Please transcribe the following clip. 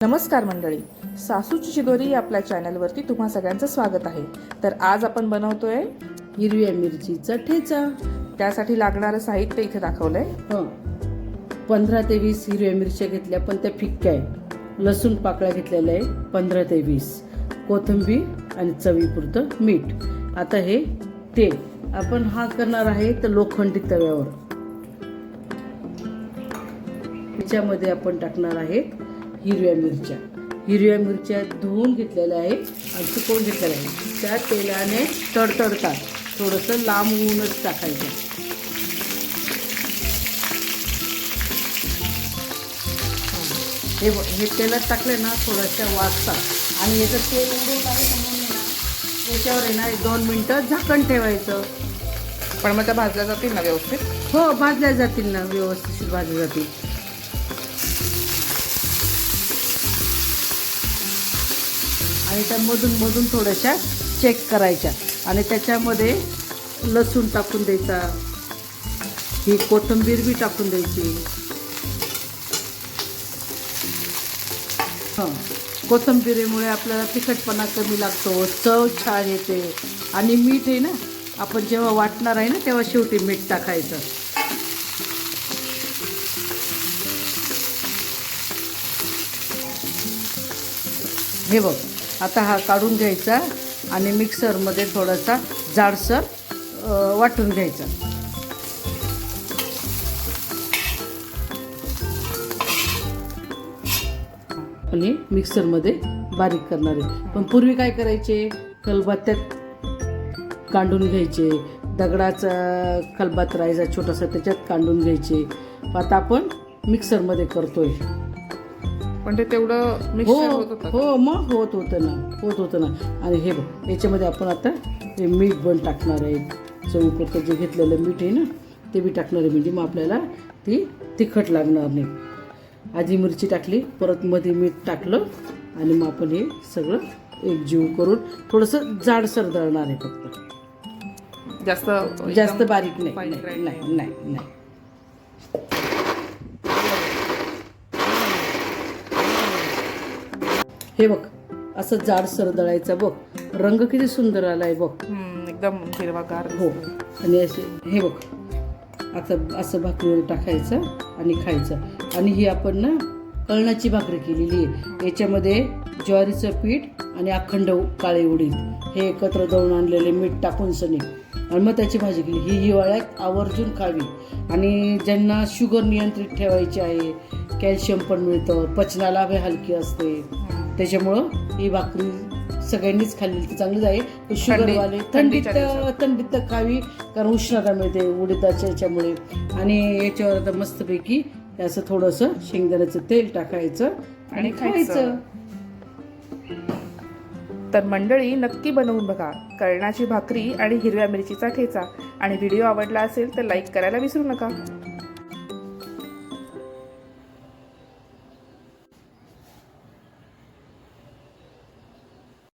नमस्कार मंडळी, सासूची चिदोरी आपल्या चॅनलवरती तुम्हा सगळ्यांचं स्वागत आहे. तर आज आपण बनवतोय हिरव्या मिरचीचा ठेचा. त्यासाठी लागणारं साहित्य इथे दाखवलंय. 15 ते 20 हिरव्या मिरच्या घेतल्या, पण त्या फिक्क्या आहे. लसूण पाकळ्या घेतलेल्या आहे 15 ते 20, कोथिंबीर आणि चवीपुरतं मीठ. आता हे तेल आपण हा करणार आहे तर लोखंडी तव्यावर. त्याच्यामध्ये आपण टाकणार आहेत हिरव्या मिरच्या धुवून घेतलेल्या आहे आणि सुकवून घेतलेल्या आहे. त्या तेलाने तडतडतात, थोडंसं लांब ऊनच टाकायचं. हे तेलात टाकले ना थोड्याशा वाजतात आणि याचं तेल उडून आहे म्हणून ना याच्यावर आहे ना 2 मिनटं झाकण ठेवायचं. पण मग त्या भाजल्या जातील ना व्यवस्थित? हो, भाजल्या जातील ना, व्यवस्थित भाजल्या जातील. आणि त्या मधून थोड्याशा चेक करायच्या आणि त्याच्यामध्ये लसूण टाकून द्यायचा, ही कोथिंबीर बी टाकून द्यायची. कोथिंबीरीमुळे आपल्याला तिखटपणा कमी लागतो, चव छान येते. आणि मीठ आहे ना, आपण जेव्हा वाटणार आहे ना तेव्हा शेवटी मीठ टाकायचं. हे बघ, आता हा काढून घ्यायचा आणि मिक्सरमध्ये थोडासा जाडसर वाटून घ्यायचा. आणि मिक्सरमध्ये बारीक करणार आहे. पण पूर्वी काय करायचे, खलबत्त्यात कांडून घ्यायचे. दगडाचा खलबत्ता राहायचा छोटासा, त्याच्यात कांडून घ्यायचे. आता आपण मिक्सरमध्ये करतोय. पण ते तेवढं मिक्सर होत होतं. हो, मग होत होतं ना. आणि हे बघ, याच्यामध्ये आपण आता हे मीठ पण टाकणार आहे. चवीपुरतं जे घेतलेलं मीठ आहे ना ते बी टाकणार आहे, म्हणजे मग आपल्याला ती तिखट लागणार नाही. आधी मिरची टाकली, परत मध्ये मीठ टाकलं आणि मग आपण हे सगळं एकजीव करून थोडंसं जाडसर दळणार आहे. फक्त जास्त बारीक नाही. हे बघ, असं जाडसर दळायचं. बघ, रंग किती सुंदर आलाय बघ, एकदम हिरवागार. हो. आणि असे हे बघ, आता असं भाकरीवर टाकायचं आणि खायचं. आणि ही आपण ना कळण्याची भाकरी केलेली आहे. याच्यामध्ये ज्वारीचं पीठ आणि अखंड काळे उडीद हे एकत्र दळून आणलेले, मीठ टाकून सनी, आणि मग त्याची भाजी केली. ही हिवाळ्यात आवर्जून खावी. आणि ज्यांना शुगर नियंत्रित ठेवायची आहे, कॅल्शियम पण मिळतं, पचनाला बी हलकी असते, त्याच्यामुळं ही भाकरी सगळ्यांनीच खाल्ली तर चांगलीच आहे. शुगरवाले थंडीत खावी, कारण उष्णता मिळते उडीदाच्या याच्यामुळे. आणि याच्यावर आता मस्तपैकी असं थोडंसं शेंगदाण्याचं तेल टाकायचं आणि खायचं. तर मंडळी, नक्की बनवून बघा कळण्याची भाकरी आणि हिरव्या मिरचीचा ठेचा. आणि व्हिडिओ आवडला असेल तर लाईक करायला विसरू नका.